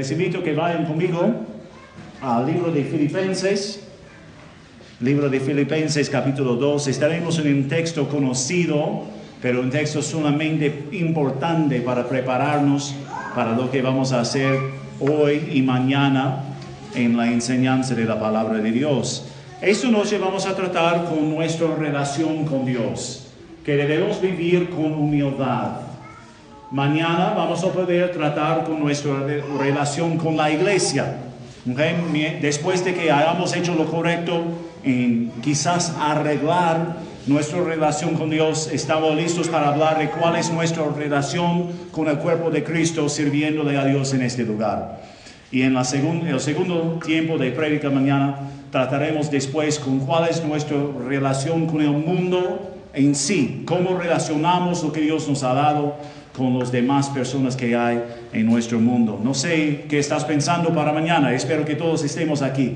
Les invito a que vayan conmigo al libro de Filipenses. Libro de Filipenses capítulo 2. Estaremos en un texto conocido, pero un texto sumamente importante para prepararnos para lo que vamos a hacer hoy y mañana en la enseñanza de la palabra de Dios. Esta noche vamos a tratar con nuestra relación con Dios, que debemos vivir con humildad. Mañana vamos a poder tratar con nuestra relación con la iglesia. ¿Okay? Después de que hayamos hecho lo correcto en quizás arreglar nuestra relación con Dios, estamos listos para hablar de cuál es nuestra relación con el cuerpo de Cristo, sirviéndole a Dios en este lugar. Y en el segundo tiempo de prédica mañana trataremos después con cuál es nuestra relación con el mundo en sí, cómo relacionamos lo que Dios nos ha dado con las demás personas que hay en nuestro mundo. No sé qué estás pensando para mañana, espero que todos estemos aquí.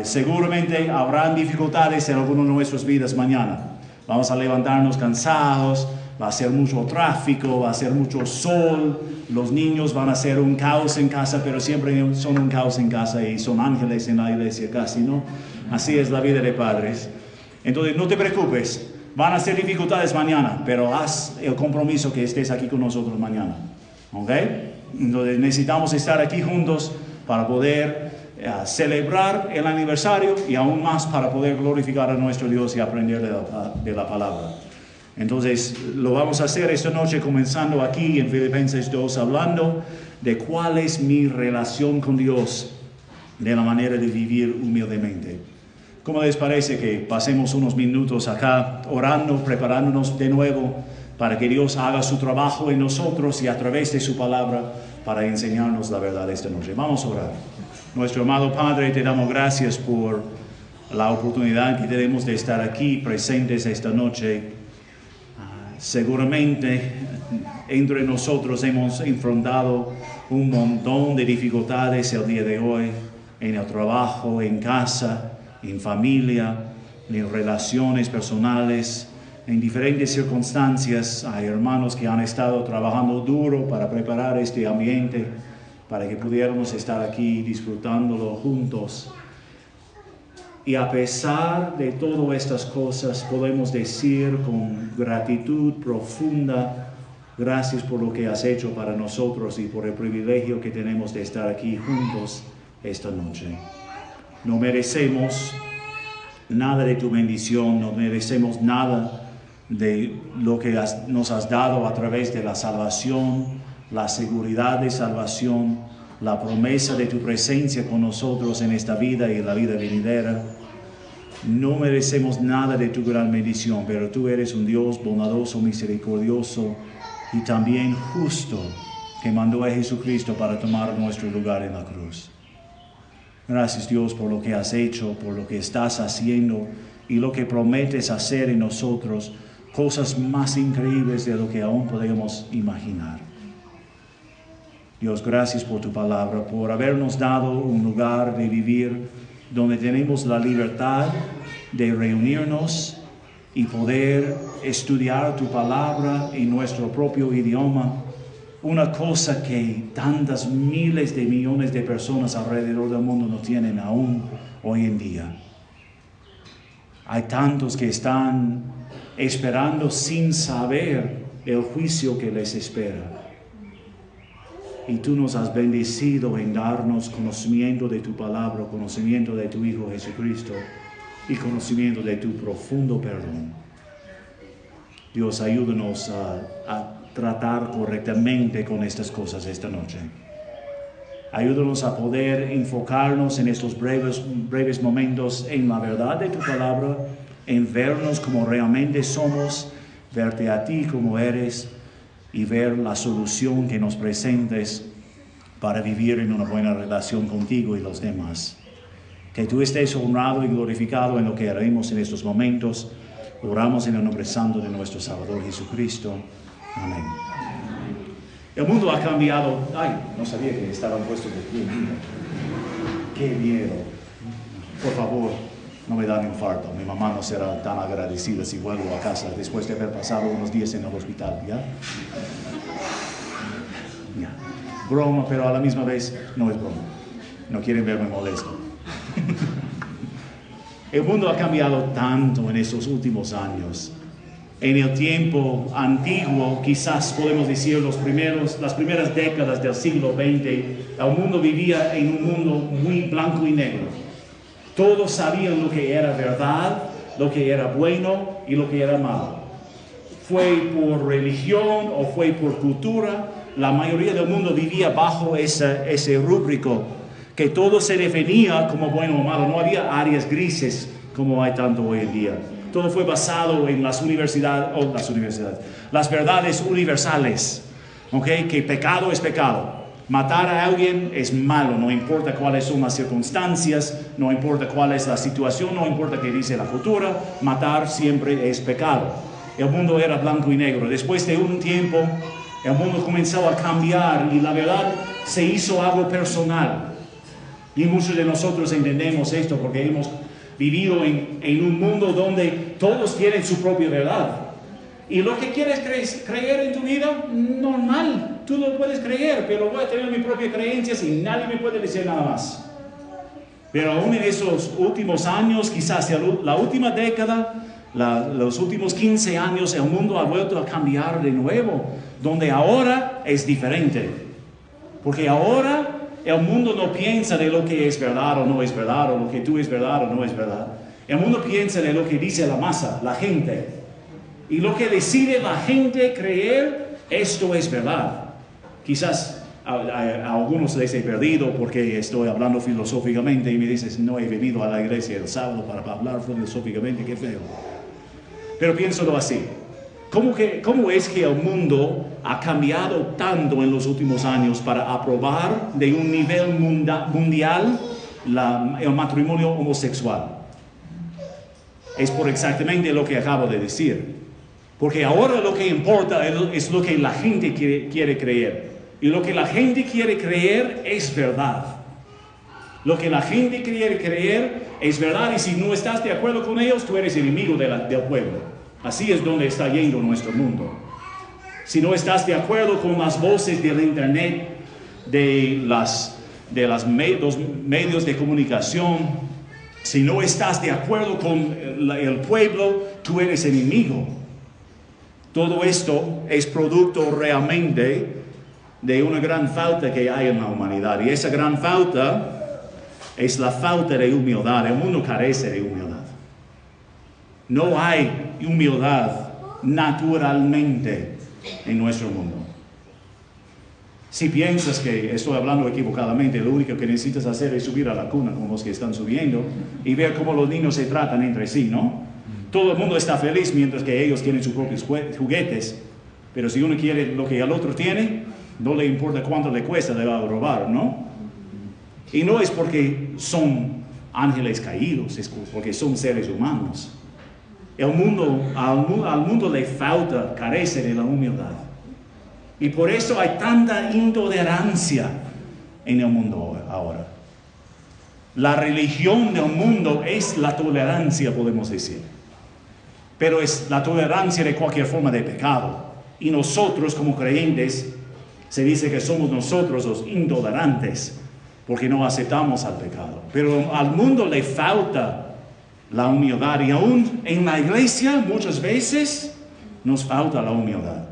Seguramente habrán dificultades en algunas de nuestras vidas mañana. Vamos a levantarnos cansados, va a ser mucho tráfico, va a ser mucho sol, los niños van a ser un caos en casa, pero siempre son un caos en casa y son ángeles en la iglesia casi, ¿no? Así es la vida de padres. Entonces no te preocupes, van a ser dificultades mañana, pero haz el compromiso que estés aquí con nosotros mañana, ¿ok? Entonces necesitamos estar aquí juntos para poder celebrar el aniversario y aún más para poder glorificar a nuestro Dios y aprender de la palabra. Entonces lo vamos a hacer esta noche comenzando aquí en Filipenses 2, hablando de cuál es mi relación con Dios, de la manera de vivir humildemente. ¿Cómo les parece que pasemos unos minutos acá orando, preparándonos de nuevo para que Dios haga su trabajo en nosotros y a través de su palabra para enseñarnos la verdad esta noche? Vamos a orar. Nuestro amado Padre, te damos gracias por la oportunidad que tenemos de estar aquí presentes esta noche. Seguramente entre nosotros hemos enfrentado un montón de dificultades el día de hoy, en el trabajo, en casa, en familia, en relaciones personales, en diferentes circunstancias. Hay hermanos que han estado trabajando duro para preparar este ambiente, para que pudiéramos estar aquí disfrutándolo juntos. Y a pesar de todas estas cosas, podemos decir con gratitud profunda, gracias por lo que has hecho para nosotros y por el privilegio que tenemos de estar aquí juntos esta noche. No merecemos nada de tu bendición, no merecemos nada de lo que nos has dado a través de la salvación, la seguridad de salvación, la promesa de tu presencia con nosotros en esta vida y en la vida venidera. No merecemos nada de tu gran bendición, pero tú eres un Dios bondadoso, misericordioso y también justo, que mandó a Jesucristo para tomar nuestro lugar en la cruz. Gracias, Dios, por lo que has hecho, por lo que estás haciendo y lo que prometes hacer en nosotros, cosas más increíbles de lo que aún podemos imaginar. Dios, gracias por tu palabra, por habernos dado un lugar de vivir donde tenemos la libertad de reunirnos y poder estudiar tu palabra en nuestro propio idioma. Una cosa que tantas miles de millones de personas alrededor del mundo no tienen aún hoy en día. Hay tantos que están esperando sin saber el juicio que les espera. Y tú nos has bendecido en darnos conocimiento de tu palabra, conocimiento de tu Hijo Jesucristo y conocimiento de tu profundo perdón. Dios, ayúdanos a tratar correctamente con estas cosas esta noche. Ayúdanos a poder enfocarnos en estos breves momentos en la verdad de tu palabra, en vernos como realmente somos, verte a ti como eres y ver la solución que nos presentes para vivir en una buena relación contigo y los demás. Que tú estés honrado y glorificado en lo que haremos en estos momentos. Oramos en el nombre santo de nuestro Salvador Jesucristo. Amén. El mundo ha cambiado. Ay, no sabía que estaban puestos de pie. Qué miedo. Por favor, no me da un infarto. Mi mamá no será tan agradecida si vuelvo a casa después de haber pasado unos días en el hospital, ¿ya? Ya. broma, pero a la misma vez no es broma. No quieren verme molesto. El mundo ha cambiado tanto en estos últimos años. En el tiempo antiguo, quizás podemos decir las primeras décadas del siglo XX, el mundo vivía en un mundo muy blanco y negro. Todos sabían lo que era verdad, lo que era bueno y lo que era malo. Fue por religión o fue por cultura, la mayoría del mundo vivía bajo ese rúbrico, que todo se definía como bueno o malo. No había áreas grises como hay tanto hoy en día. Todo fue basado en las verdades universales, ¿okay? Que pecado es pecado. Matar a alguien es malo, no importa cuáles son las circunstancias, no importa cuál es la situación, no importa qué dice la cultura, matar siempre es pecado. El mundo era blanco y negro. Después de un tiempo, el mundo comenzó a cambiar y la verdad se hizo algo personal. Y muchos de nosotros entendemos esto porque hemos vivido en un mundo donde todos tienen su propia verdad. Y lo que quieres creer en tu vida, normal, tú lo puedes creer, pero voy a tener mis propias creencias y nadie me puede decir nada más. Pero aún en esos últimos años, quizás la última década, los últimos 15 años, el mundo ha vuelto a cambiar de nuevo, donde ahora es diferente. Porque ahora el mundo no piensa de lo que es verdad o no es verdad, o lo que tú es verdad o no es verdad. El mundo piensa de lo que dice la masa, la gente. Y lo que decide la gente creer, esto es verdad. Quizás a algunos les he perdido porque estoy hablando filosóficamente y me dices, no he venido a la iglesia el sábado para hablar filosóficamente, qué feo. Pero piénsalo así. ¿Cómo es que el mundo ha cambiado tanto en los últimos años para aprobar de un nivel mundial el matrimonio homosexual? Es por exactamente lo que acabo de decir. Porque ahora lo que importa es lo que la gente quiere creer. Y lo que la gente quiere creer es verdad. Lo que la gente quiere creer es verdad, y si no estás de acuerdo con ellos, tú eres enemigo del pueblo. Así es donde está yendo nuestro mundo. Si no estás de acuerdo con las voces del internet, de los medios de comunicación, si no estás de acuerdo con el pueblo, tú eres enemigo. Todo esto es producto realmente de una gran falta que hay en la humanidad. Y esa gran falta es la falta de humildad. El mundo carece de humildad. No hay humildad naturalmente en nuestro mundo. Si piensas que estoy hablando equivocadamente, lo único que necesitas hacer es subir a la cuna con los que están subiendo y ver cómo los niños se tratan entre sí, ¿no? Todo el mundo está feliz mientras que ellos tienen sus propios juguetes, pero si uno quiere lo que el otro tiene, no le importa cuánto le cuesta, le va a robar, ¿no? Y no es porque son ángeles caídos, es porque son seres humanos. Al mundo le falta, carece de la humildad. Y por eso hay tanta intolerancia en el mundo ahora. La religión del mundo es la tolerancia, podemos decir. Pero es la tolerancia de cualquier forma de pecado. Y nosotros como creyentes, se dice que somos nosotros los intolerantes, porque no aceptamos al pecado. Pero al mundo le falta la humildad, y aún en la iglesia muchas veces nos falta la humildad.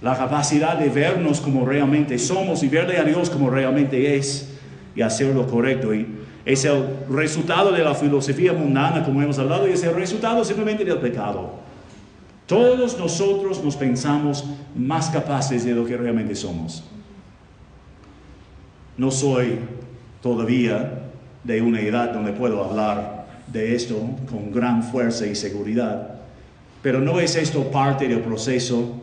La capacidad de vernos como realmente somos y verle a Dios como realmente es y hacer lo correcto. Y es el resultado de la filosofía mundana, como hemos hablado, y es el resultado simplemente del pecado. Todos nosotros nos pensamos más capaces de lo que realmente somos. No soy todavía de una edad donde puedo hablar de esto con gran fuerza y seguridad, pero ¿no es esto parte del proceso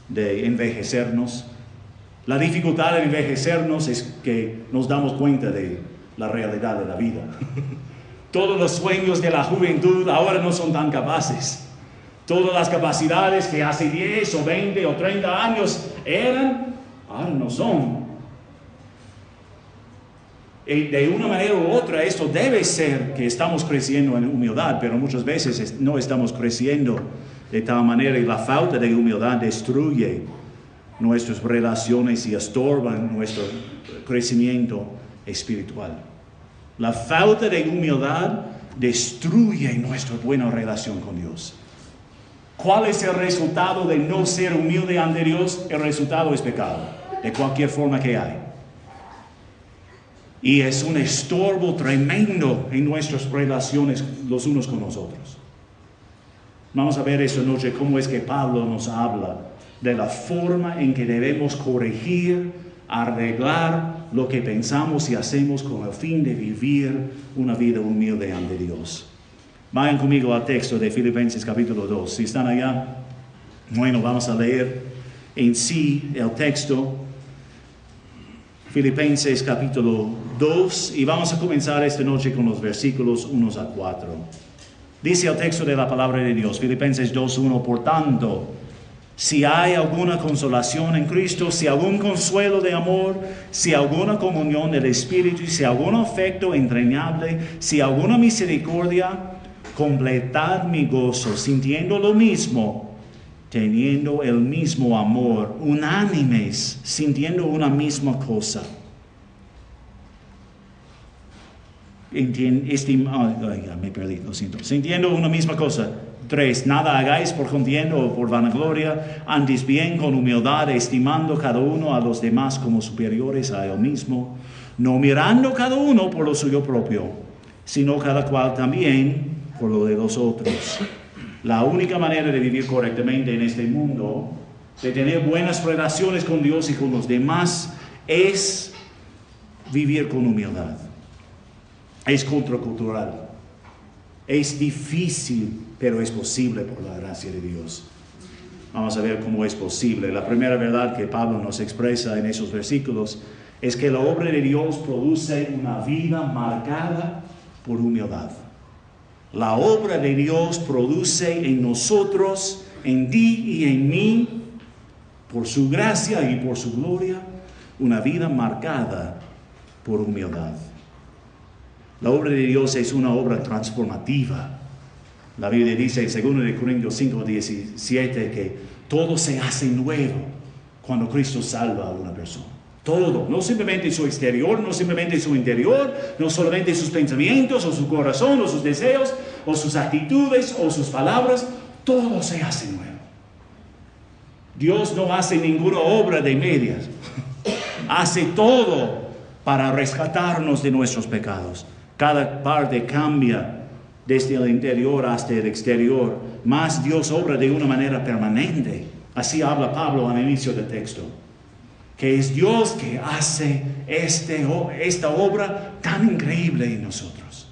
de envejecernos? La dificultad de envejecernos es que nos damos cuenta de la realidad de la vida. Todos los sueños de la juventud ahora no son tan capaces. Todas las capacidades que hace 10 o 20 o 30 años eran, ahora no son. Y de una manera u otra esto debe ser que estamos creciendo en humildad, pero muchas veces no estamos creciendo de tal manera, y la falta de humildad destruye nuestras relaciones y estorban nuestro crecimiento espiritual. La falta de humildad destruye nuestra buena relación con Dios. ¿Cuál es el resultado de no ser humilde ante Dios? El resultado es pecado, de cualquier forma que hay. Y es un estorbo tremendo en nuestras relaciones los unos con los otros. Vamos a ver esta noche cómo es que Pablo nos habla de la forma en que debemos corregir, arreglar lo que pensamos y hacemos con el fin de vivir una vida humilde ante Dios. Vayan conmigo al texto de Filipenses capítulo 2. Si están allá, bueno, vamos a leer en sí el texto. Filipenses capítulo 2, y vamos a comenzar esta noche con los versículos 1 a 4. Dice el texto de la palabra de Dios, Filipenses 2:1, por tanto, si hay alguna consolación en Cristo, si algún consuelo de amor, si alguna comunión del Espíritu, si algún afecto entrañable, si alguna misericordia, completad mi gozo, sintiendo lo mismo, teniendo el mismo amor, unánimes, sintiendo una misma cosa. Me perdí, lo siento. Sintiendo una misma cosa. 3. Nada hagáis por contienda o por vanagloria, antes bien con humildad, estimando cada uno a los demás como superiores a él mismo, no mirando cada uno por lo suyo propio, sino cada cual también por lo de los otros. La única manera de vivir correctamente en este mundo, de tener buenas relaciones con Dios y con los demás, es vivir con humildad. Es contracultural. Es difícil, pero es posible por la gracia de Dios. Vamos a ver cómo es posible. La primera verdad que Pablo nos expresa en esos versículos es que la obra de Dios produce una vida marcada por humildad. La obra de Dios produce en nosotros, en ti y en mí, por su gracia y por su gloria, una vida marcada por humildad. La obra de Dios es una obra transformativa. La Biblia dice en 2 Corintios 5:17 que todo se hace nuevo cuando Cristo salva a una persona. Todo, no simplemente su exterior, no simplemente su interior, no solamente sus pensamientos o su corazón o sus deseos o sus actitudes o sus palabras, todo se hace nuevo. Dios no hace ninguna obra de medias, hace todo para rescatarnos de nuestros pecados. Cada parte cambia desde el interior hasta el exterior, más Dios obra de una manera permanente. Así habla Pablo al inicio del texto. Que es Dios que hace esta obra tan increíble en nosotros.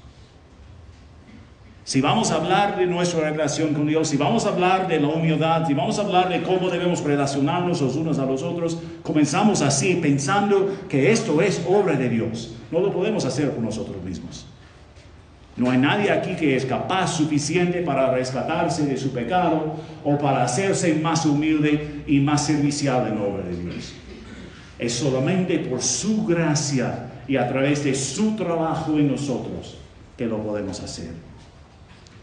Si vamos a hablar de nuestra relación con Dios, si vamos a hablar de la humildad, si vamos a hablar de cómo debemos relacionarnos los unos a los otros, comenzamos así, pensando que esto es obra de Dios. No lo podemos hacer por nosotros mismos. No hay nadie aquí que es capaz suficiente para rescatarse de su pecado o para hacerse más humilde y más servicial en la obra de Dios. Es solamente por su gracia y a través de su trabajo en nosotros que lo podemos hacer.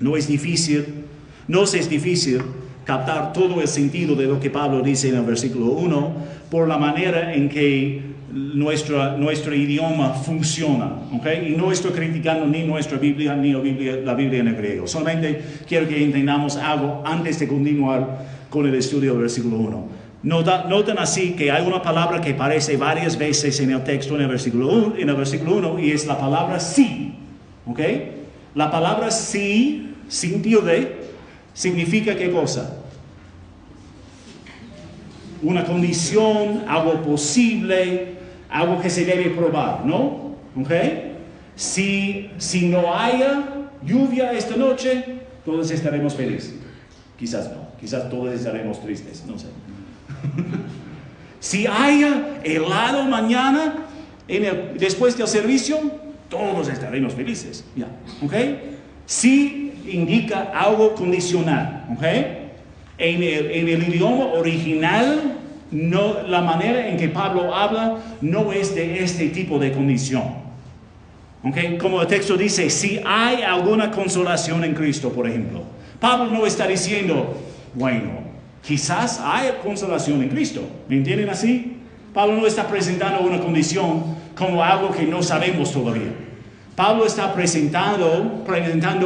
Nos es difícil captar todo el sentido de lo que Pablo dice en el versículo 1 por la manera en que nuestro idioma funciona, ¿okay? Y no estoy criticando ni nuestra Biblia ni la Biblia en el griego. Solamente quiero que entendamos algo antes de continuar con el estudio del versículo 1. Notan así que hay una palabra que aparece varias veces en el texto en el versículo 1 y es la palabra sí. ¿Okay? La palabra sí, sin tilde, significa ¿qué cosa? Una condición, algo posible, algo que se debe probar, ¿no? ¿Okay? Si no haya lluvia esta noche, todos estaremos felices. Quizás no, quizás todos estaremos tristes, no sé. Si haya helado mañana después del servicio, todos estaremos felices. Ya, ¿ok? Sí indica algo condicional, ¿ok? En el idioma original, no, la manera en que Pablo habla no es de este tipo de condición. ¿Ok? Como el texto dice, si hay alguna consolación en Cristo, por ejemplo. Pablo no está diciendo, bueno, quizás hay consolación en Cristo. ¿Me entienden así? Pablo no está presentando una condición como algo que no sabemos todavía. Pablo está presentando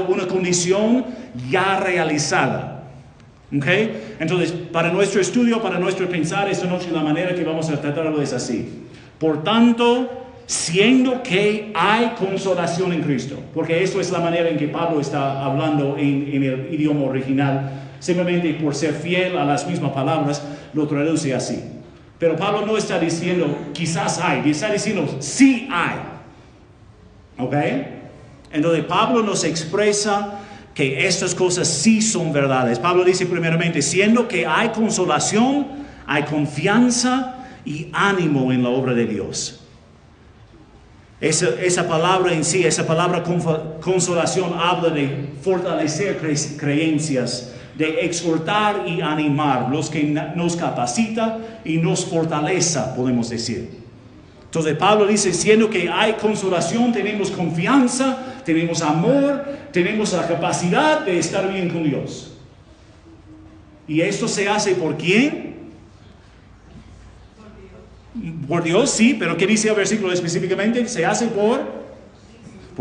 una condición ya realizada. ¿Okay? Entonces, para nuestro estudio, para nuestro pensar esta noche, la manera que vamos a tratarlo es así. Por tanto, siendo que hay consolación en Cristo, porque eso es la manera en que Pablo está hablando en el idioma original, simplemente por ser fiel a las mismas palabras, lo traduce así. Pero Pablo no está diciendo quizás hay, está diciendo sí hay. ¿Ok? Entonces Pablo nos expresa que estas cosas sí son verdades. Pablo dice primeramente, siendo que hay consolación, hay confianza y ánimo en la obra de Dios. Esa palabra en sí, esa palabra consolación habla de fortalecer creencias, de exhortar y animar, los que nos capacita y nos fortaleza, podemos decir. Entonces Pablo dice, siendo que hay consolación, tenemos confianza, tenemos amor, tenemos la capacidad de estar bien con Dios. ¿Y esto se hace por quién? Por Dios, sí, pero ¿qué dice el versículo específicamente? Se hace por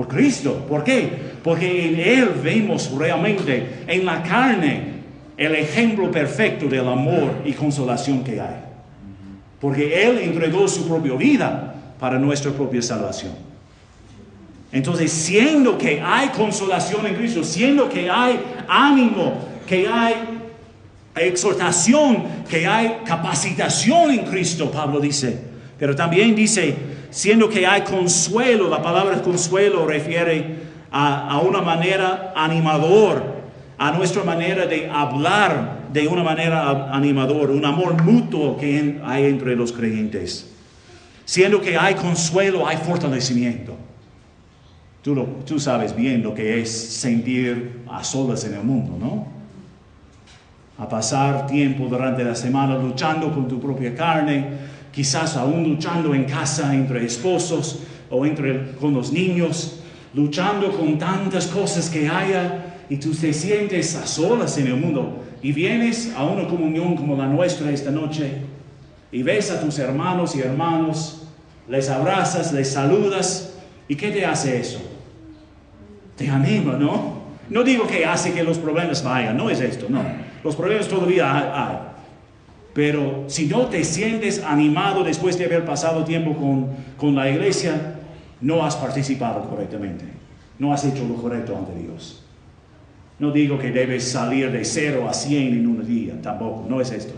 Cristo. ¿Por qué? Porque en Él vemos realmente, en la carne, el ejemplo perfecto del amor y consolación que hay. Porque Él entregó su propia vida para nuestra propia salvación. Entonces, siendo que hay consolación en Cristo, siendo que hay ánimo, que hay exhortación, que hay capacitación en Cristo, Pablo dice. Pero también dice, siendo que hay consuelo, la palabra consuelo refiere a una manera animador, a nuestra manera de hablar de una manera animadora, un amor mutuo que hay entre los creyentes. Siendo que hay consuelo, hay fortalecimiento. Tú sabes bien lo que es sentir a solas en el mundo, ¿no? A pasar tiempo durante la semana luchando con tu propia carne, quizás aún luchando en casa entre esposos o con los niños, luchando con tantas cosas que haya y tú te sientes a solas en el mundo y vienes a una comunión como la nuestra esta noche y ves a tus hermanos y hermanos, les abrazas, les saludas y ¿qué te hace eso? Te anima, ¿no? No digo que hace que los problemas vayan, no es esto, no. Los problemas todavía hay. Pero si no te sientes animado después de haber pasado tiempo con la iglesia, no has participado correctamente. No has hecho lo correcto ante Dios. No digo que debes salir de 0 a 100 en un día, tampoco, no es esto.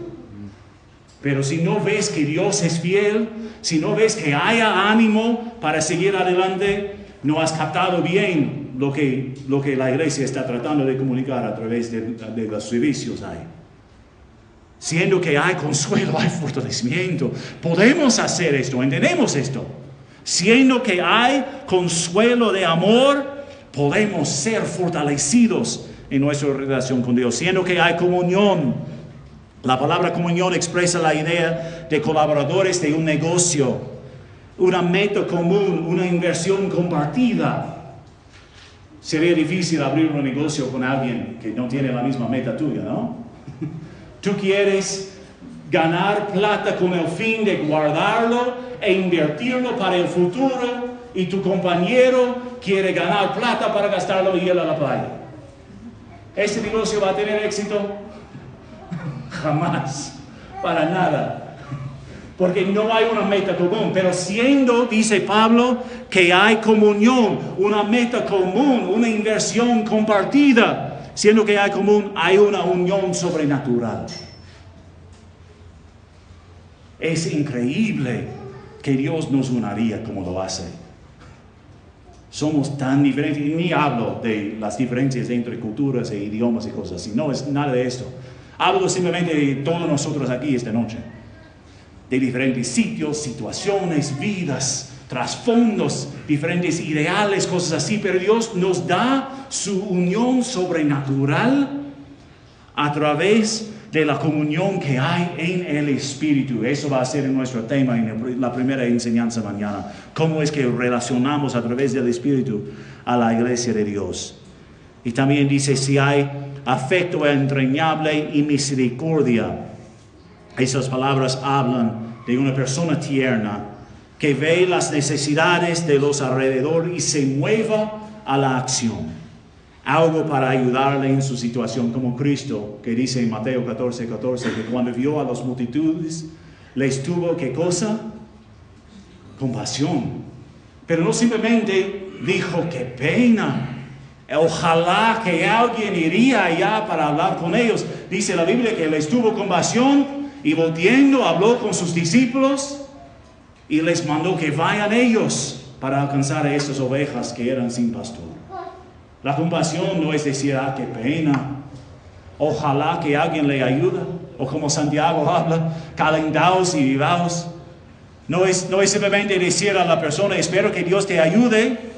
Pero si no ves que Dios es fiel, si no ves que haya ánimo para seguir adelante, no has captado bien lo que la iglesia está tratando de comunicar a través de los servicios ahí. Siendo que hay consuelo, hay fortalecimiento. Podemos hacer esto, entendemos esto. Siendo que hay consuelo de amor, podemos ser fortalecidos en nuestra relación con Dios. Siendo que hay comunión. La palabra comunión expresa la idea de colaboradores de un negocio, una meta común, una inversión compartida. Sería difícil abrir un negocio con alguien que no tiene la misma meta tuya, ¿no? Tú quieres ganar plata con el fin de guardarlo e invertirlo para el futuro y tu compañero quiere ganar plata para gastarlo y ir a la playa. ¿Ese negocio va a tener éxito? Jamás, para nada. Porque no hay una meta común, pero siendo, dice Pablo, que hay comunión, una meta común, una inversión compartida, siendo que hay común, hay una unión sobrenatural. Es increíble que Dios nos unaría como lo hace. Somos tan diferentes, y ni hablo de las diferencias entre culturas e idiomas y cosas así, no es nada de esto. Hablo simplemente de todos nosotros aquí esta noche. De diferentes sitios, situaciones, vidas, trasfondos, diferentes ideales, cosas así. Pero Dios nos da su unión sobrenatural a través de la comunión que hay en el Espíritu. Eso va a ser nuestro tema en la primera enseñanza mañana. Cómo es que relacionamos a través del Espíritu a la iglesia de Dios. Y también dice, si hay afecto entrañable y misericordia. Esas palabras hablan de una persona tierna que ve las necesidades de los alrededor y se mueva a la acción. Algo para ayudarle en su situación, como Cristo, que dice en Mateo 14:14, que cuando vio a las multitudes, les tuvo, ¿qué cosa? Compasión. Pero no simplemente dijo, qué pena. Ojalá que alguien iría allá para hablar con ellos. Dice la Biblia que les tuvo compasión y volviendo habló con sus discípulos y les mandó que vayan ellos para alcanzar a estas ovejas que eran sin pastor. La compasión no es decir, qué pena, ojalá que alguien le ayude, o como Santiago habla, calentaos y vivaos. No es simplemente decir a la persona, espero que Dios te ayude,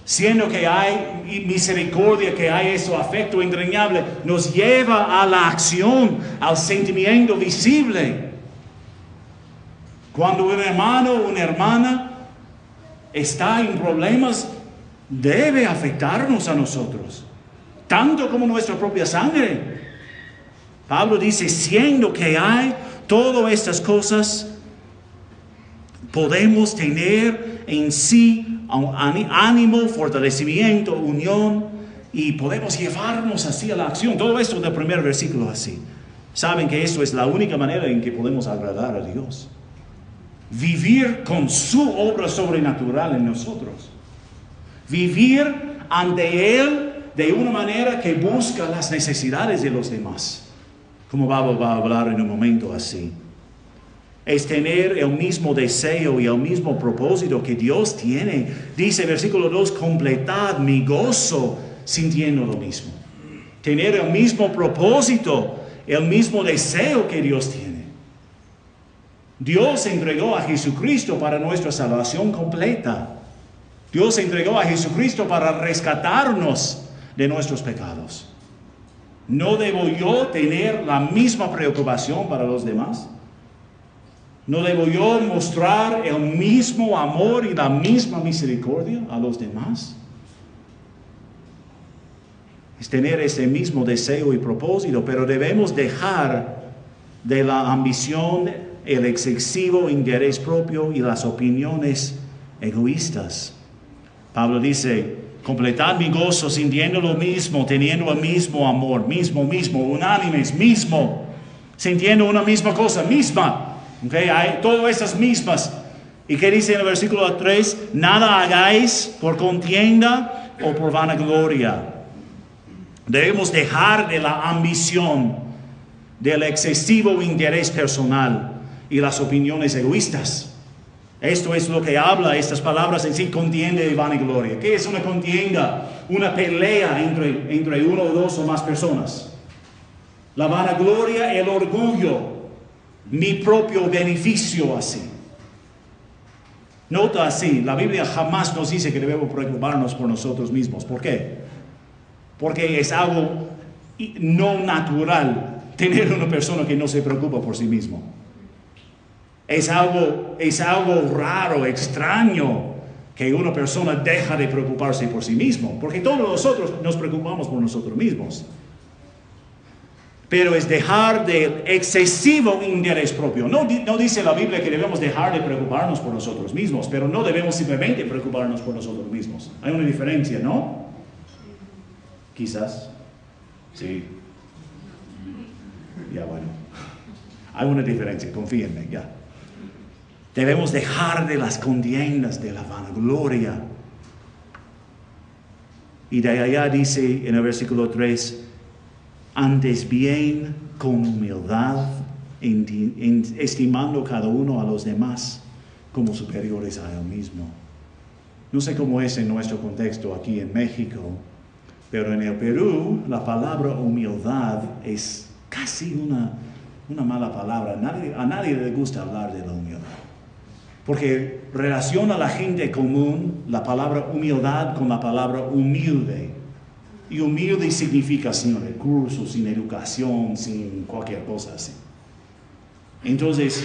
siendo que hay misericordia, que hay ese afecto entrañable, nos lleva a la acción, al sentimiento visible. Cuando un hermano o una hermana está en problemas, debe afectarnos a nosotros, tanto como nuestra propia sangre. Pablo dice, siendo que hay todas estas cosas, podemos tener en sí ánimo, fortalecimiento, unión, y podemos llevarnos así a la acción. Todo esto del primer versículo así. Saben que eso es la única manera en que podemos agradar a Dios. Vivir con su obra sobrenatural en nosotros. Vivir ante Él de una manera que busca las necesidades de los demás. Como va a hablar en un momento así. Es tener el mismo deseo y el mismo propósito que Dios tiene. Dice versículo 2, completad mi gozo sintiendo lo mismo. Tener el mismo propósito, el mismo deseo que Dios tiene. Dios entregó a Jesucristo para nuestra salvación completa. Dios entregó a Jesucristo para rescatarnos de nuestros pecados. ¿No debo yo tener la misma preocupación para los demás? ¿No debo yo mostrar el mismo amor y la misma misericordia a los demás? Es tener ese mismo deseo y propósito, pero debemos dejar de la ambición, el excesivo interés propio y las opiniones egoístas. Pablo dice, completad mi gozo sintiendo lo mismo, teniendo el mismo amor, mismo, unánimes, mismo, sintiendo una misma cosa, misma. Okay, hay todas esas mismas. ¿Y qué dice en el versículo 3? Nada hagáis por contienda o por vanagloria. Debemos dejar de la ambición, del excesivo interés personal y las opiniones egoístas. Esto es lo que habla estas palabras en sí, contienda y vanagloria. ¿Qué es una contienda? Una pelea entre uno o dos o más personas. La vanagloria, el orgullo. Mi propio beneficio así. Nota así, la Biblia jamás nos dice que debemos preocuparnos por nosotros mismos. ¿Por qué? Porque es algo no natural tener una persona que no se preocupa por sí mismo. Es algo raro, extraño, que una persona deja de preocuparse por sí mismo. Porque todos nosotros nos preocupamos por nosotros mismos. Pero es dejar del excesivo interés propio. No dice la Biblia que debemos dejar de preocuparnos por nosotros mismos, pero no debemos simplemente preocuparnos por nosotros mismos. Hay una diferencia, ¿no? Quizás. Sí. Ya bueno. Hay una diferencia, confíenme, ya. Debemos dejar de las contiendas, de la vanagloria. Y de allá dice en el versículo 3, antes bien con humildad, estimando cada uno a los demás como superiores a él mismo. No sé cómo es en nuestro contexto aquí en México, pero en el Perú la palabra humildad es casi una mala palabra. A nadie le gusta hablar de la humildad. Porque relaciona a la gente común la palabra humildad con la palabra humilde. Y humilde significa sin recursos, sin educación, sin cualquier cosa así. Entonces,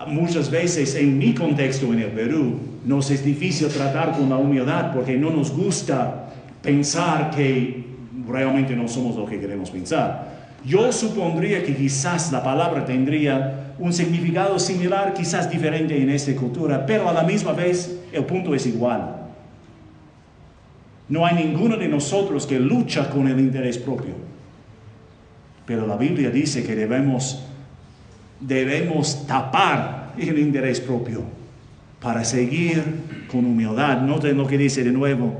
muchas veces en mi contexto en el Perú, nos es difícil tratar con la humildad porque no nos gusta pensar que realmente no somos lo que queremos pensar. Yo supondría que quizás la palabra tendría un significado similar, quizás diferente en esta cultura, pero a la misma vez el punto es igual. No hay ninguno de nosotros que lucha con el interés propio. Pero la Biblia dice que debemos tapar el interés propio para seguir con humildad. Noten lo que dice de nuevo.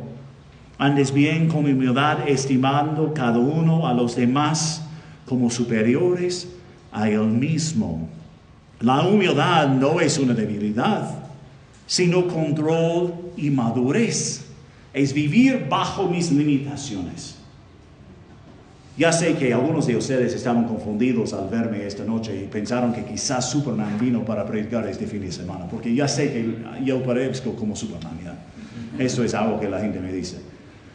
Andes bien con humildad, estimando cada uno a los demás como superiores a él mismo. La humildad no es una debilidad, sino control y madurez. Es vivir bajo mis limitaciones. Ya sé que algunos de ustedes estaban confundidos al verme esta noche y pensaron que quizás Superman vino para predicar este fin de semana, porque ya sé que yo parezco como Superman, ¿ya? Eso es algo que la gente me dice.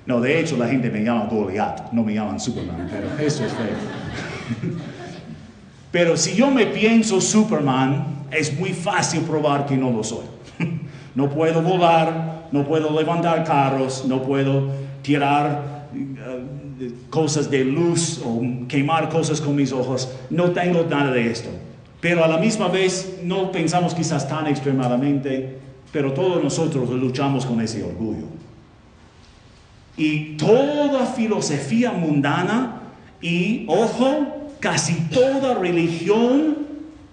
No, de hecho la gente me llama Goliat, no me llaman Superman, pero eso es feo. Pero si yo me pienso Superman, es muy fácil probar que no lo soy. No puedo volar, no puedo levantar carros, no puedo tirar cosas de luz o quemar cosas con mis ojos. No tengo nada de esto. Pero a la misma vez no pensamos quizás tan extremadamente, pero todos nosotros luchamos con ese orgullo. Y toda filosofía mundana y, ojo, casi toda religión,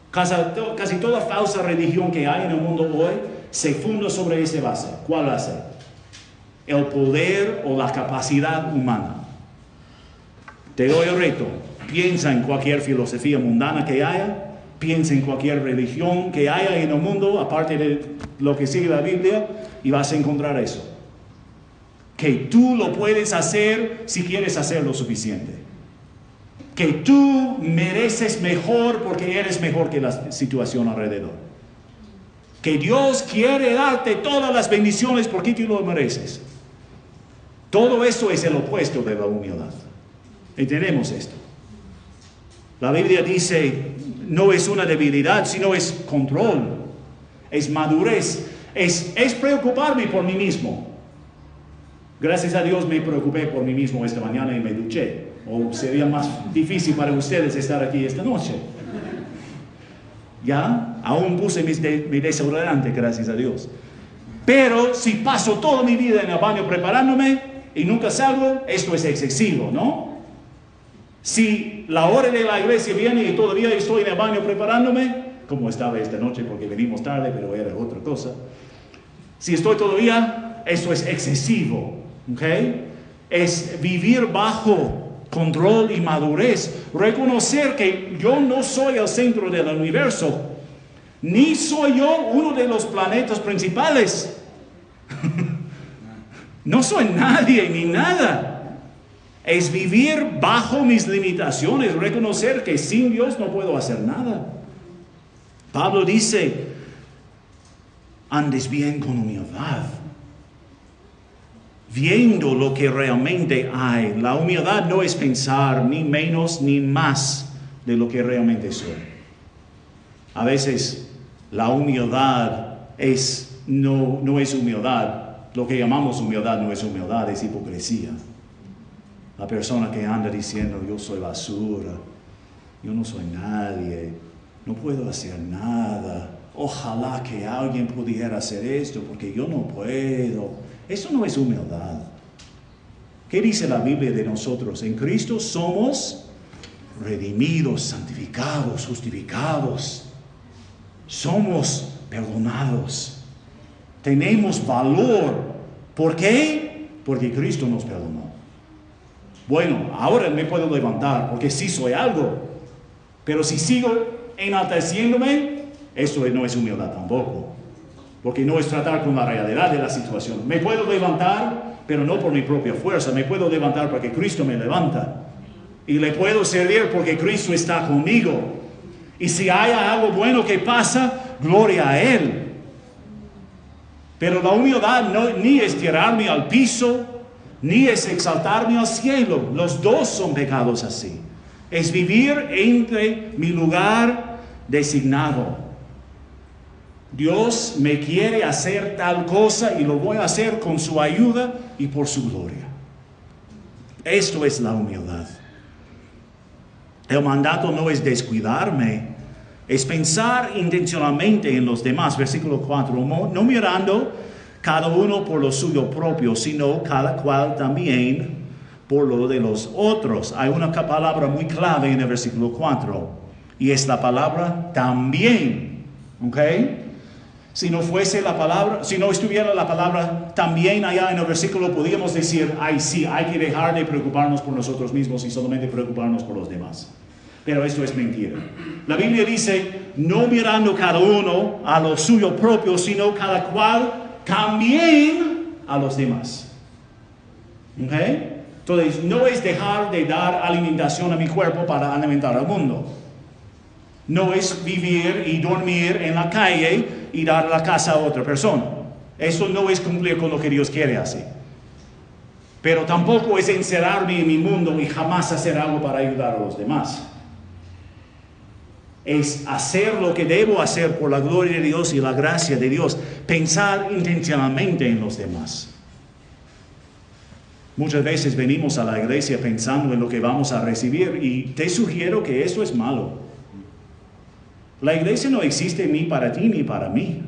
casi toda falsa religión que hay en el mundo hoy, se funda sobre esa base. ¿Cuál base? El poder o la capacidad humana. Te doy el reto. Piensa en cualquier filosofía mundana que haya, piensa en cualquier religión que haya en el mundo, aparte de lo que sigue la Biblia, y vas a encontrar eso. Que tú lo puedes hacer si quieres hacer lo suficiente. Que tú mereces mejor porque eres mejor que la situación alrededor. Que Dios quiere darte todas las bendiciones porque tú lo mereces. Todo eso es el opuesto de la humildad. Entendemos esto. La Biblia dice, no es una debilidad, sino es control, es madurez, es preocuparme por mí mismo. Gracias a Dios me preocupé por mí mismo esta mañana y me duché. O sería más difícil para ustedes estar aquí esta noche. ¿Ya? Aún puse mi desodorante, gracias a Dios. Pero si paso toda mi vida en el baño preparándome y nunca salgo, esto es excesivo, ¿no? Si la hora de la iglesia viene y todavía estoy en el baño preparándome, como estaba esta noche porque venimos tarde, pero era otra cosa. Si estoy todavía, esto es excesivo, ¿ok? Es vivir bajo control y madurez, reconocer que yo no soy el centro del universo, ni soy yo uno de los planetas principales. No soy nadie ni nada. Es vivir bajo mis limitaciones, reconocer que sin Dios no puedo hacer nada. Pablo dice, andes bien con humildad, viendo lo que realmente hay. La humildad no es pensar ni menos ni más de lo que realmente soy. A veces la humildad no es humildad. Lo que llamamos humildad no es humildad, es hipocresía. La persona que anda diciendo, yo soy basura, yo no soy nadie, no puedo hacer nada. Ojalá que alguien pudiera hacer esto porque yo no puedo. Eso no es humildad. ¿Qué dice la Biblia de nosotros? En Cristo somos redimidos, santificados, justificados. Somos perdonados. Tenemos valor. ¿Por qué? Porque Cristo nos perdonó. Bueno, ahora me puedo levantar porque sí soy algo. Pero si sigo enalteciéndome, esto no es humildad tampoco. Porque no es tratar con la realidad de la situación. Me puedo levantar, pero no por mi propia fuerza. Me puedo levantar porque Cristo me levanta. Y le puedo servir porque Cristo está conmigo. Y si hay algo bueno que pasa, gloria a Él. Pero la humildad ni es tirarme al piso, ni es exaltarme al cielo. Los dos son pecados así. Es vivir entre mi lugar designado. Dios me quiere hacer tal cosa y lo voy a hacer con su ayuda y por su gloria. Esto es la humildad. El mandato no es descuidarme, es pensar intencionalmente en los demás. Versículo 4, no mirando cada uno por lo suyo propio, sino cada cual también por lo de los otros. Hay una palabra muy clave en el versículo 4, y es la palabra también. ¿Ok? Si no fuese la palabra, si no estuviera la palabra también allá en el versículo, podríamos decir, ay sí, hay que dejar de preocuparnos por nosotros mismos y solamente preocuparnos por los demás. Pero esto es mentira. La Biblia dice, no mirando cada uno a lo suyo propio, sino cada cual también a los demás. ¿Ok? Entonces, no es dejar de dar alimentación a mi cuerpo para alimentar al mundo. No es vivir y dormir en la calle y dar la casa a otra persona. Eso no es cumplir con lo que Dios quiere hacer. Pero tampoco es encerrarme en mi mundo y jamás hacer algo para ayudar a los demás. Es hacer lo que debo hacer por la gloria de Dios y la gracia de Dios. Pensar intencionalmente en los demás. Muchas veces venimos a la iglesia pensando en lo que vamos a recibir y te sugiero que eso es malo. La iglesia no existe ni para ti ni para mí,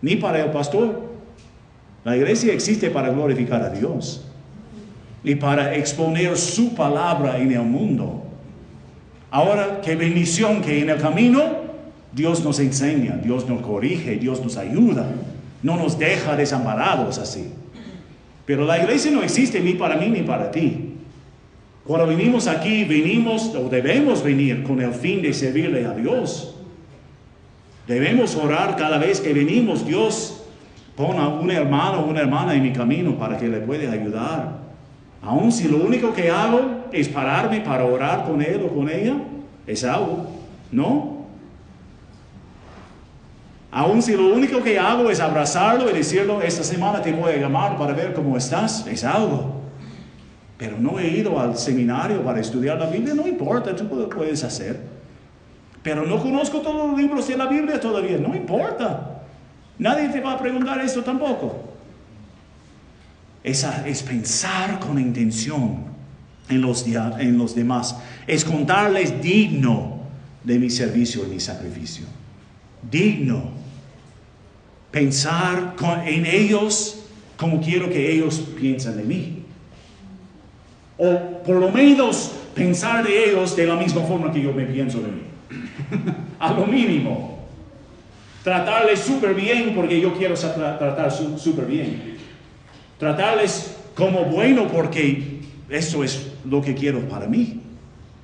ni para el pastor. La iglesia existe para glorificar a Dios y para exponer su palabra en el mundo. Ahora, qué bendición que en el camino Dios nos enseña, Dios nos corrige, Dios nos ayuda, no nos deja desamparados así. Pero la iglesia no existe ni para mí ni para ti. Cuando venimos aquí, venimos o debemos venir con el fin de servirle a Dios. Debemos orar cada vez que venimos. Dios, pon a un hermano o una hermana en mi camino para que le pueda ayudar. Aun si lo único que hago es pararme para orar con él o con ella, es algo, ¿no? Aun si lo único que hago es abrazarlo y decirle, esta semana te voy a llamar para ver cómo estás, es algo. Pero no he ido al seminario para estudiar la Biblia, no importa, tú lo puedes hacer. Pero no conozco todos los libros de la Biblia todavía, no importa. Nadie te va a preguntar esto tampoco. Es pensar con intención en los demás. Es contarles digno de mi servicio y mi sacrificio. Digno. Pensar en ellos como quiero que ellos piensen de mí. O por lo menos pensar de ellos de la misma forma que yo me pienso de mí. A lo mínimo. Tratarles súper bien porque yo quiero tratar súper bien. Tratarles como bueno porque eso es lo que quiero para mí.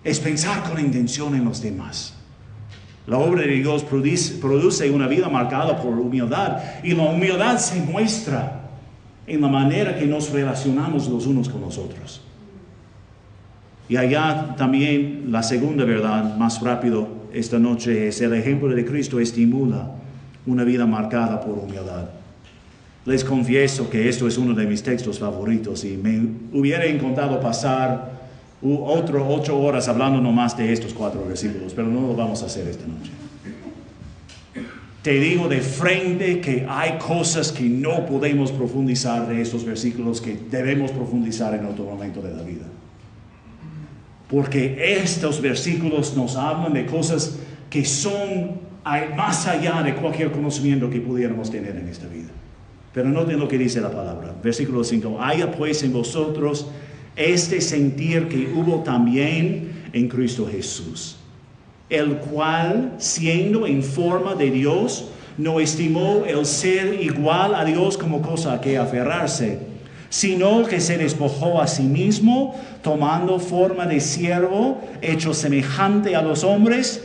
Es pensar con intención en los demás. La obra de Dios produce una vida marcada por humildad. Y la humildad se muestra en la manera que nos relacionamos los unos con los otros. Y allá también la segunda verdad, más rápido esta noche, es el ejemplo de Cristo estimula una vida marcada por humildad. Les confieso que esto es uno de mis textos favoritos y me hubiera encantado pasar otras 8 horas hablando nomás de estos 4 versículos, pero no lo vamos a hacer esta noche. Te digo de frente que hay cosas que no podemos profundizar de estos versículos que debemos profundizar en otro momento de la vida. Porque estos versículos nos hablan de cosas que son más allá de cualquier conocimiento que pudiéramos tener en esta vida. Pero noten lo que dice la palabra. Versículo 5. Haya pues en vosotros este sentir que hubo también en Cristo Jesús, el cual, siendo en forma de Dios, no estimó el ser igual a Dios como cosa a que aferrarse, sino que se despojó a sí mismo, tomando forma de siervo, hecho semejante a los hombres,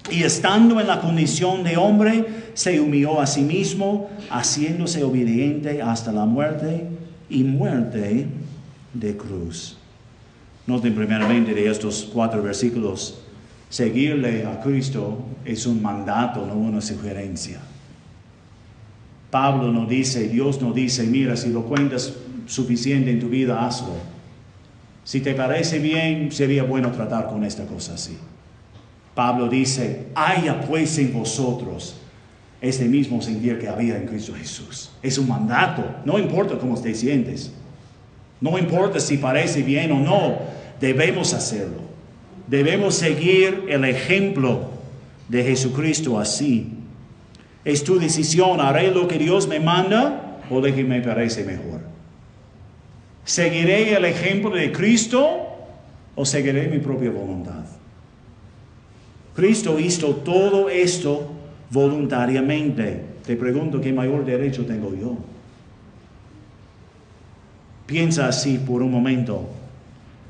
y estando en la condición de hombre, se humilló a sí mismo, haciéndose obediente hasta la muerte y muerte de cruz. Noten primeramente de estos 4 versículos, seguirle a Cristo es un mandato, no una sugerencia. Pablo no dice, Dios no dice, mira, si lo cuentas suficiente en tu vida, hazlo. Si te parece bien, sería bueno tratar con esta cosa así. Pablo dice, haya pues en vosotros este mismo sentir que había en Cristo Jesús. Es un mandato, no importa cómo te sientes. No importa si parece bien o no, debemos hacerlo. Debemos seguir el ejemplo de Jesucristo así. Es tu decisión, ¿haré lo que Dios me manda o lo que me parece mejor? ¿Seguiré el ejemplo de Cristo o seguiré mi propia voluntad? Cristo hizo todo esto voluntariamente. Te pregunto, ¿qué mayor derecho tengo yo? Piensa así por un momento.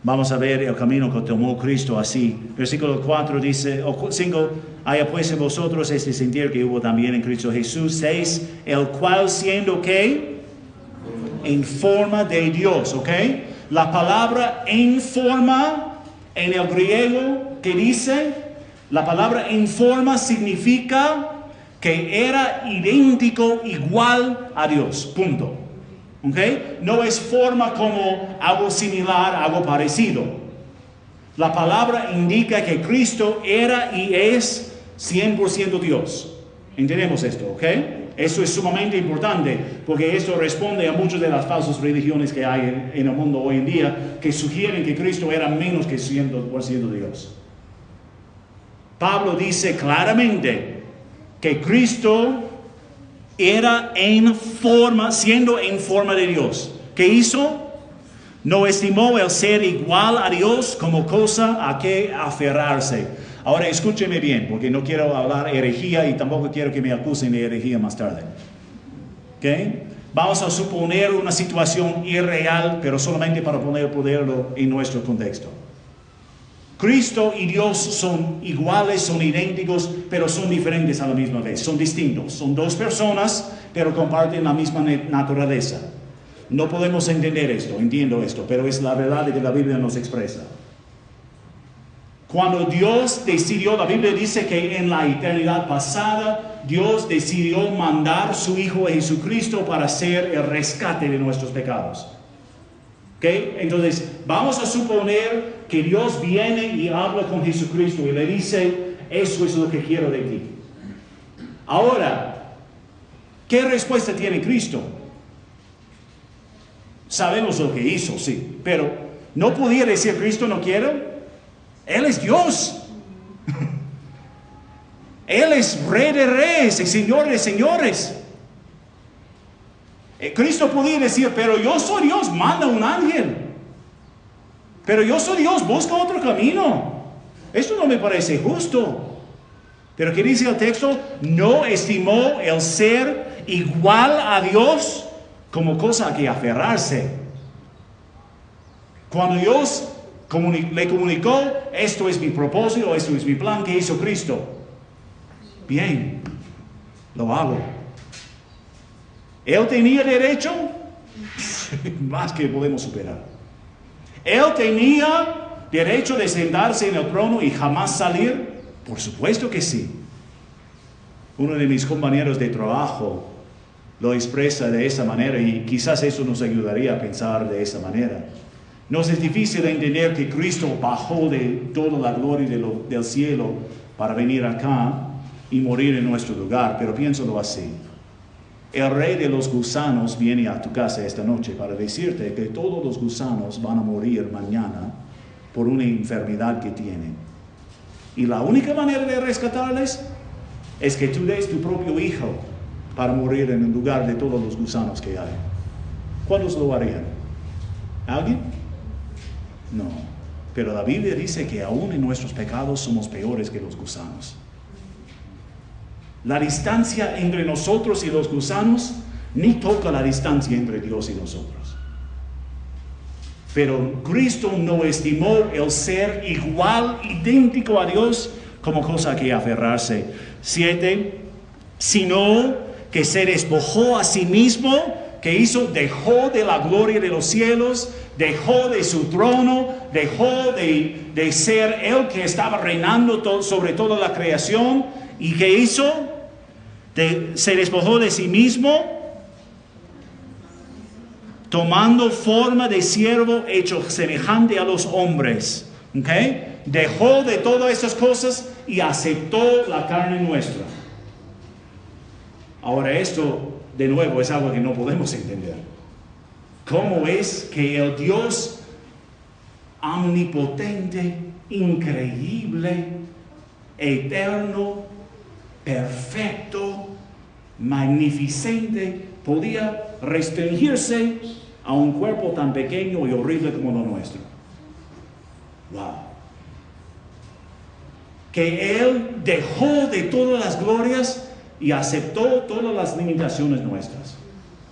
Vamos a ver el camino que tomó Cristo así. Versículo 4 dice, o 5, haya pues en vosotros este sentir que hubo también en Cristo Jesús. 6, el cual siendo ¿qué? En forma de Dios, ¿ok? La palabra en forma en el griego que dice, la palabra en forma significa que era idéntico, igual a Dios, punto. ¿Ok? No es forma como algo similar, algo parecido. La palabra indica que Cristo era y es 100% Dios. ¿Entendemos esto? ¿Ok? Eso es sumamente importante porque esto responde a muchas de las falsas religiones que hay en el mundo hoy en día que sugieren que Cristo era menos que 100% Dios. Pablo dice claramente que Cristo era en forma, siendo en forma de Dios. ¿Qué hizo? No estimó el ser igual a Dios como cosa a que aferrarse. Ahora escúcheme bien, porque no quiero hablar herejía y tampoco quiero que me acusen de herejía más tarde. ¿Ok? Vamos a suponer una situación irreal, pero solamente para ponerlo en nuestro contexto. Cristo y Dios son iguales, son idénticos, pero son diferentes a la misma vez, son distintos. Son dos personas, pero comparten la misma naturaleza. No podemos entender esto, entiendo esto, pero es la verdad de que la Biblia nos expresa. Cuando Dios decidió, la Biblia dice que en la eternidad pasada, Dios decidió mandar su Hijo Jesucristo para hacer el rescate de nuestros pecados. ¿Okay? Entonces, vamos a suponer que Dios viene y habla con Jesucristo y le dice, eso es lo que quiero de ti. Ahora, ¿qué respuesta tiene Cristo? Sabemos lo que hizo, sí, pero no podía decir Cristo no quiero. Él es Dios. Él es Rey de Reyes y Señor de Señores. Cristo podía decir, pero yo soy Dios, manda un ángel. Pero yo soy Dios, busca otro camino. Esto no me parece justo. Pero ¿qué dice el texto? No estimó el ser igual a Dios como cosa a que aferrarse. Cuando Dios le comunicó, esto es mi propósito, esto es mi plan, ¿qué hizo Cristo? Bien, lo hago. ¿Él tenía derecho? Más que podemos superar. ¿Él tenía derecho de sentarse en el trono y jamás salir? Por supuesto que sí. Uno de mis compañeros de trabajo lo expresa de esa manera y quizás eso nos ayudaría a pensar de esa manera. Nos es difícil entender que Cristo bajó de toda la gloria del cielo para venir acá y morir en nuestro lugar, pero piénsalo así. El rey de los gusanos viene a tu casa esta noche para decirte que todos los gusanos van a morir mañana por una enfermedad que tienen. Y la única manera de rescatarles es que tú des tu propio hijo para morir en el lugar de todos los gusanos que hay. ¿Cuántos lo harían? ¿Alguien? No. Pero la Biblia dice que aún en nuestros pecados somos peores que los gusanos. La distancia entre nosotros y los gusanos ni toca la distancia entre Dios y nosotros. Pero Cristo no estimó el ser igual, idéntico a Dios, como cosa a que aferrarse. 7, sino que se despojó a sí mismo, que hizo, dejó de la gloria de los cielos, dejó de su trono, dejó de ser Él que estaba reinando sobre toda la creación. ¿Y qué hizo? Se despojó de sí mismo, tomando forma de siervo hecho semejante a los hombres. ¿Okay? Dejó de todas esas cosas y aceptó la carne nuestra. Ahora esto, de nuevo, es algo que no podemos entender. cómo es que el Dios omnipotente, increíble, eterno, perfecto, magnificente, podía restringirse a un cuerpo tan pequeño y horrible como lo nuestro. Wow. Que Él dejó de todas las glorias y aceptó todas las limitaciones nuestras.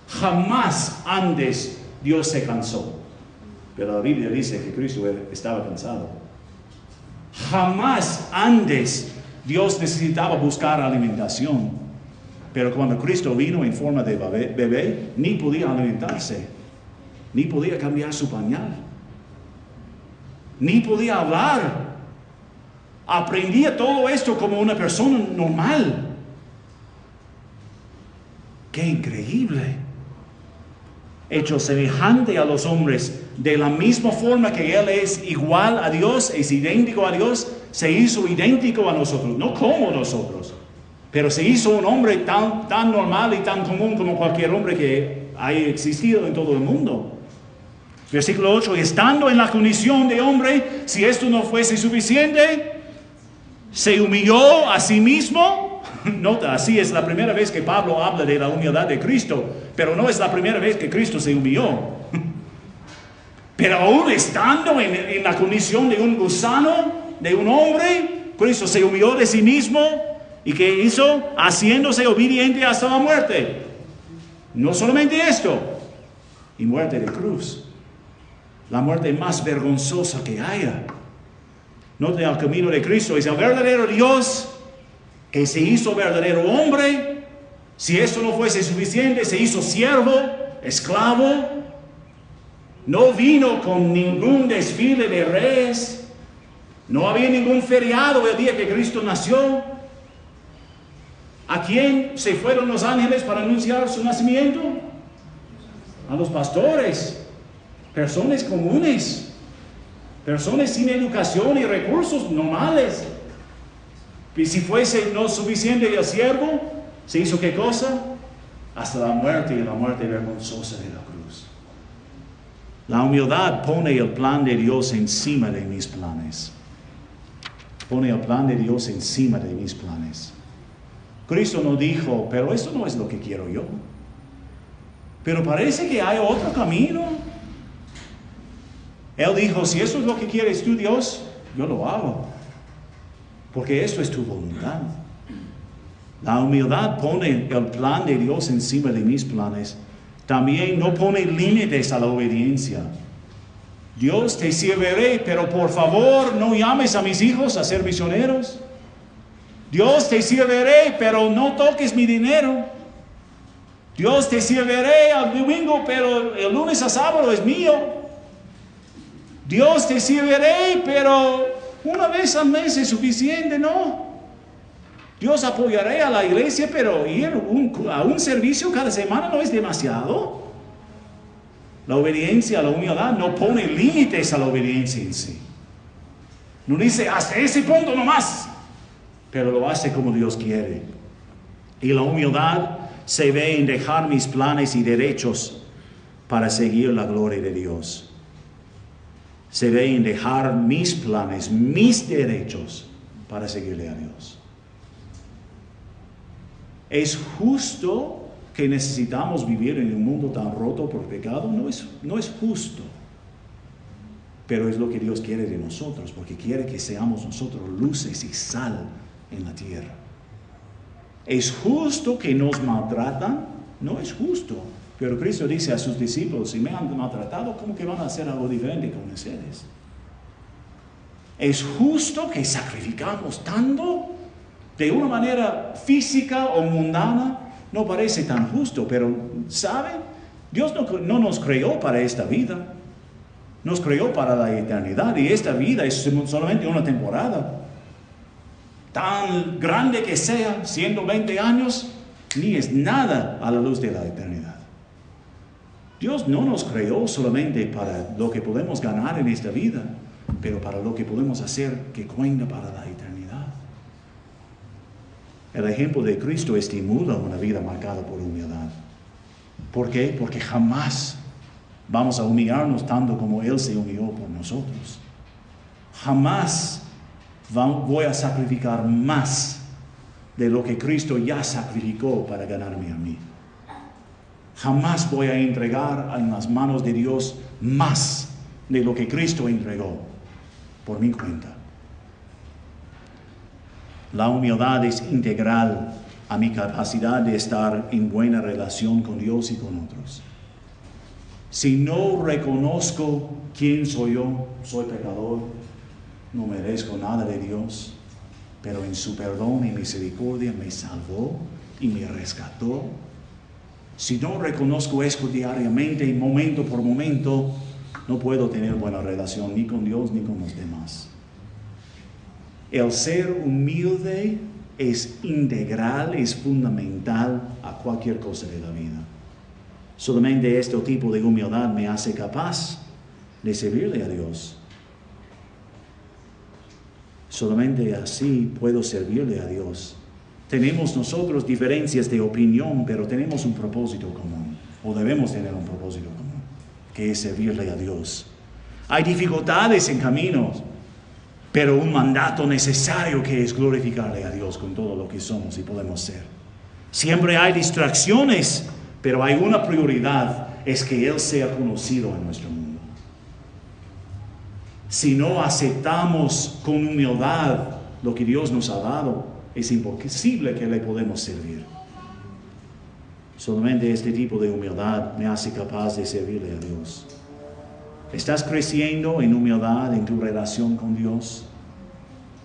Jamás antes Dios se cansó. Pero la Biblia dice que Cristo estaba cansado. Jamás antes Dios necesitaba buscar alimentación. Pero cuando Cristo vino en forma de bebé, ni podía alimentarse, ni podía cambiar su pañal, ni podía hablar. Aprendía todo esto como una persona normal. ¡Qué increíble! Hecho semejante a los hombres, de la misma forma que Él es igual a Dios, es idéntico a Dios, se hizo idéntico a nosotros, no como nosotros, pero se hizo un hombre tan normal y tan común como cualquier hombre que haya existido en todo el mundo. Versículo 8, estando en la condición de hombre, si esto no fuese suficiente, se humilló a sí mismo. Nota, así es la primera vez que Pablo habla de la humildad de Cristo, pero no es la primera vez que Cristo se humilló. Pero aún estando en la condición de un gusano, de un hombre, Cristo se humilló de sí mismo. ¿Y qué hizo? Haciéndose obediente hasta la muerte. No solamente esto, y muerte de cruz. La muerte más vergonzosa que haya. Note, el camino de Cristo es el verdadero Dios que se hizo verdadero hombre. Si esto no fuese suficiente, se hizo siervo, esclavo. No vino con ningún desfile de reyes. No había ningún feriado el día que Cristo nació. ¿A quién se fueron los ángeles para anunciar su nacimiento? A los pastores, personas comunes, personas sin educación y recursos normales. Y si fuese no suficiente el siervo, ¿se hizo qué cosa? Hasta la muerte, y la muerte vergonzosa de la cruz. La humildad pone el plan de Dios encima de mis planes. Pone el plan de Dios encima de mis planes. Cristo no dijo, pero eso no es lo que quiero yo. Pero parece que hay otro camino. Él dijo, si eso es lo que quieres tú, Dios, yo lo hago. Porque esto es tu voluntad. La humildad pone el plan de Dios encima de mis planes. También no pone límites a la obediencia. Dios, te serviré, pero por favor no llames a mis hijos a ser misioneros. Dios, te serviré, pero no toques mi dinero. Dios, te serviré al domingo, pero el lunes a sábado es mío. Dios, te serviré, pero una vez al mes es suficiente, ¿no? Dios, apoyaré a la iglesia, pero ir a un servicio cada semana no es demasiado. La obediencia, la humildad no pone límites a la obediencia en sí. No dice hasta ese punto nomás, pero lo hace como Dios quiere. Y la humildad se ve en dejar mis planes y derechos para seguir la gloria de Dios. Se ve en dejar mis planes, mis derechos para seguirle a Dios. ¿Es justo que necesitamos vivir en un mundo tan roto por pecado? No es justo. Pero es lo que Dios quiere de nosotros, porque quiere que seamos nosotros luces y sal en la tierra. ¿Es justo que nos maltratan? No es justo. Pero Cristo dice a sus discípulos, si me han maltratado, ¿cómo que van a hacer algo diferente con ustedes? ¿Es justo que sacrificamos tanto? De una manera física o mundana, no parece tan justo, pero ¿saben? Dios no nos creó para esta vida. Nos creó para la eternidad, y esta vida es solamente una temporada. Tan grande que sea, 120 años, ni es nada a la luz de la eternidad. Dios no nos creó solamente para lo que podemos ganar en esta vida, pero para lo que podemos hacer que cuenta para la eternidad. El ejemplo de Cristo estimula una vida marcada por humildad. ¿Por qué? Porque jamás vamos a humillarnos tanto como Él se humilló por nosotros. Jamás voy a sacrificar más de lo que Cristo ya sacrificó para ganarme a mí. Jamás voy a entregar en las manos de Dios más de lo que Cristo entregó por mi cuenta. La humildad es integral a mi capacidad de estar en buena relación con Dios y con otros. Si no reconozco quién soy yo, soy pecador, no merezco nada de Dios, pero en su perdón y misericordia me salvó y me rescató. Si no reconozco esto diariamente y momento por momento, no puedo tener buena relación ni con Dios ni con los demás. El ser humilde es integral, es fundamental a cualquier cosa de la vida. Solamente este tipo de humildad me hace capaz de servirle a Dios. Solamente así puedo servirle a Dios. Tenemos nosotros diferencias de opinión, pero tenemos un propósito común, o debemos tener un propósito común, que es servirle a Dios. Hay dificultades en caminos, pero un mandato necesario que es glorificarle a Dios con todo lo que somos y podemos ser. Siempre hay distracciones, pero hay una prioridad, es que Él sea conocido en nuestro mundo. Si no aceptamos con humildad lo que Dios nos ha dado, es imposible que le podamos servir. Solamente este tipo de humildad me hace capaz de servirle a Dios. ¿Estás creciendo en humildad en tu relación con Dios?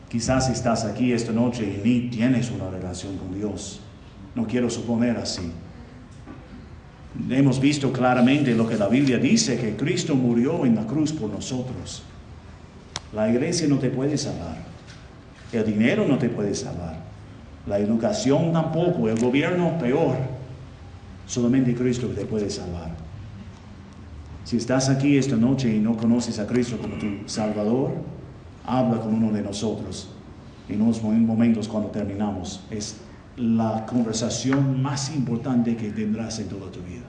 Quizás estás aquí esta noche y ni tienes una relación con Dios. No quiero suponer así. Hemos visto claramente lo que la Biblia dice, que Cristo murió en la cruz por nosotros. La iglesia no te puede salvar. El dinero no te puede salvar. La educación tampoco. El gobierno peor. Solamente Cristo te puede salvar. Si estás aquí esta noche y no conoces a Cristo como tu Salvador, habla con uno de nosotros. En unos momentos cuando terminamos, es la conversación más importante que tendrás en toda tu vida.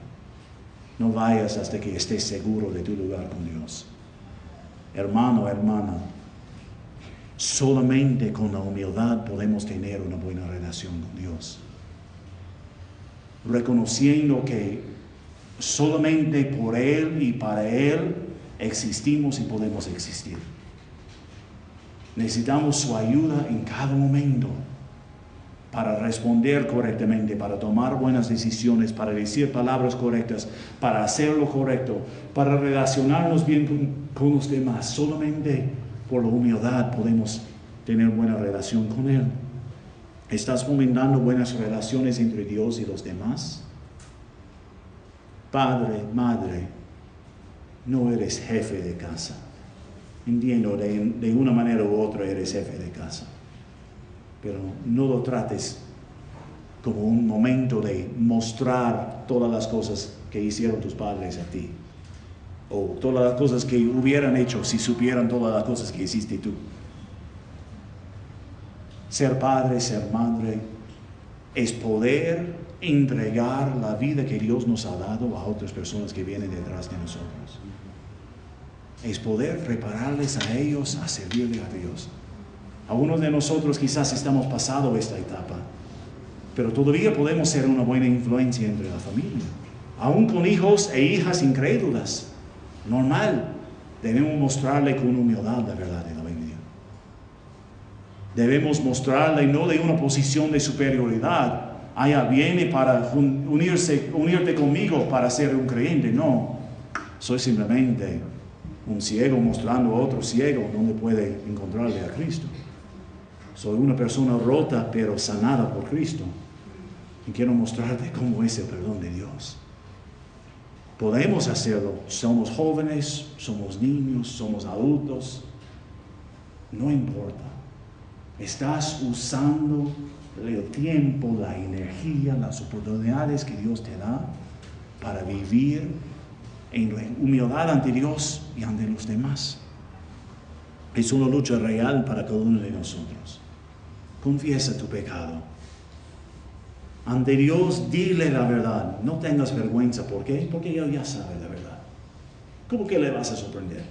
No vayas hasta que estés seguro de tu lugar con Dios. Hermano, hermana, solamente con la humildad podemos tener una buena relación con Dios. Reconociendo que solamente por Él y para Él existimos y podemos existir. Necesitamos su ayuda en cada momento para responder correctamente, para tomar buenas decisiones, para decir palabras correctas, para hacer lo correcto, para relacionarnos bien con los demás. Solamente por la humildad podemos tener buena relación con Él. ¿Estás fomentando buenas relaciones entre Dios y los demás? Padre, madre, no eres jefe de casa. Entiendo, de una manera u otra eres jefe de casa. Pero no lo trates como un momento de mostrar todas las cosas que hicieron tus padres a ti. O todas las cosas que hubieran hecho si supieran todas las cosas que hiciste tú. Ser padre, ser madre, es poder entregar la vida que Dios nos ha dado a otras personas que vienen detrás de nosotros. Es poder prepararles a ellos a servirle a Dios. Algunos de nosotros quizás estamos pasado esta etapa, pero todavía podemos ser una buena influencia entre la familia. Aún con hijos e hijas incrédulas. Normal. Debemos mostrarle con humildad la verdad de la Biblia. Debemos mostrarle no de una posición de superioridad. Viene para unirte conmigo para ser un creyente. No. Soy simplemente un ciego mostrando a otro ciego donde puede encontrarle a Cristo. Soy una persona rota pero sanada por Cristo. Y quiero mostrarte cómo es el perdón de Dios. Podemos hacerlo. Somos jóvenes, somos niños, somos adultos. No importa. Estás usando el tiempo, la energía, las oportunidades que Dios te da para vivir en humildad ante Dios y ante los demás. Es una lucha real para cada uno de nosotros. Confiesa tu pecado. Ante Dios, dile la verdad. No tengas vergüenza. ¿Por qué? Porque Él ya sabe la verdad. ¿Cómo que le vas a sorprender?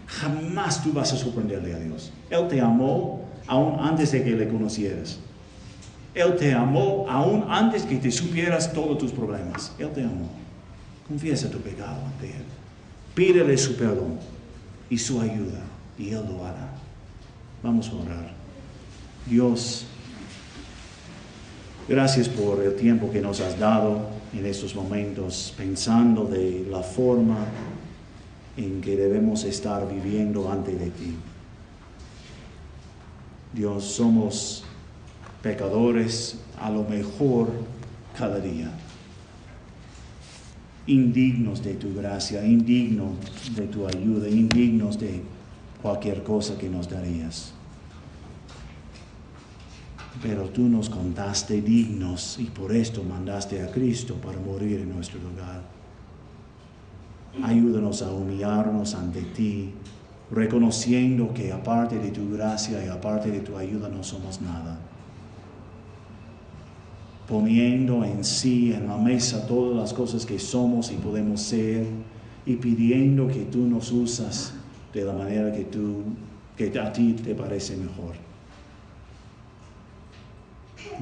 Jamás tú vas a sorprenderle a Dios. Él te amó aún antes de que le conocieras. Él te amó aún antes que te supieras todos tus problemas. Él te amó. Confiesa tu pecado ante Él. Pídele su perdón y su ayuda, y Él lo hará. Vamos a orar. Dios, gracias por el tiempo que nos has dado en estos momentos, pensando de la forma en que debemos estar viviendo ante de ti. Dios, somos pecadores a lo mejor cada día, indignos de tu gracia, indignos de tu ayuda, indignos de cualquier cosa que nos darías. Pero tú nos contaste dignos y por esto mandaste a Cristo para morir en nuestro lugar. Ayúdanos a humillarnos ante ti, reconociendo que aparte de tu gracia y aparte de tu ayuda no somos nada. Poniendo en sí, en la mesa, todas las cosas que somos y podemos ser, y pidiendo que tú nos usas de la manera que a ti te parece mejor.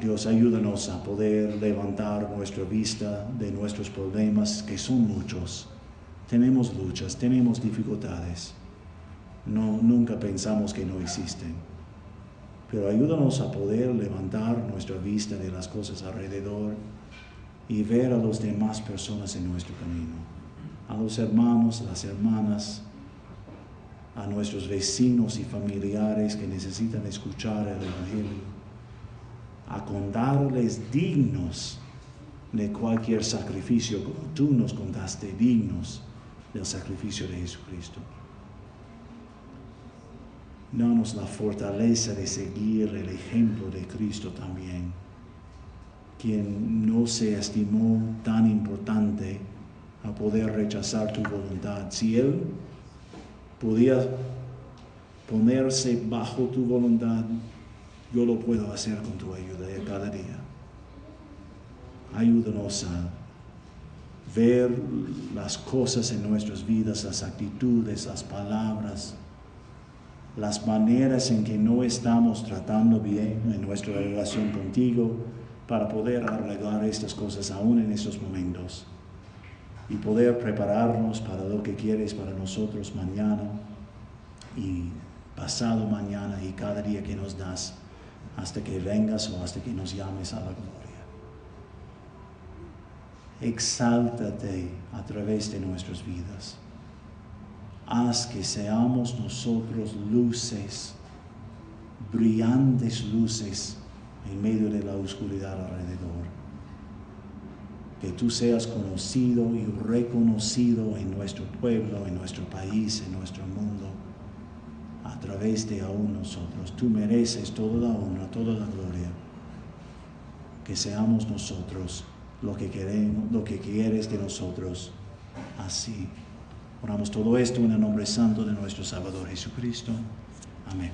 Dios, ayúdanos a poder levantar nuestra vista de nuestros problemas, que son muchos. Tenemos luchas, tenemos dificultades. Nunca pensamos que no existen. Pero ayúdanos a poder levantar nuestra vista de las cosas alrededor y ver a las demás personas en nuestro camino. A los hermanos, las hermanas, a nuestros vecinos y familiares que necesitan escuchar el Evangelio. A contarles dignos de cualquier sacrificio, como tú nos contaste dignos del sacrificio de Jesucristo. Danos la fortaleza de seguir el ejemplo de Cristo también, quien no se estimó tan importante a poder rechazar tu voluntad. Si Él podía ponerse bajo tu voluntad, yo lo puedo hacer con tu ayuda de cada día. Ayúdanos a ver las cosas en nuestras vidas, las actitudes, las palabras, las maneras en que no estamos tratando bien en nuestra relación contigo, para poder arreglar estas cosas aún en estos momentos y poder prepararnos para lo que quieres para nosotros mañana y pasado mañana y cada día que nos das hasta que vengas o hasta que nos llames a la gloria. Exáltate a través de nuestras vidas. Haz que seamos nosotros luces, brillantes luces en medio de la oscuridad alrededor. Que tú seas conocido y reconocido en nuestro pueblo, en nuestro país, en nuestro mundo, a través de aún nosotros. Tú mereces toda la honra, toda la gloria. Que seamos nosotros lo que queremos, lo que quieres de nosotros, así. Oramos todo esto en el nombre santo de nuestro Salvador Jesucristo. Amén.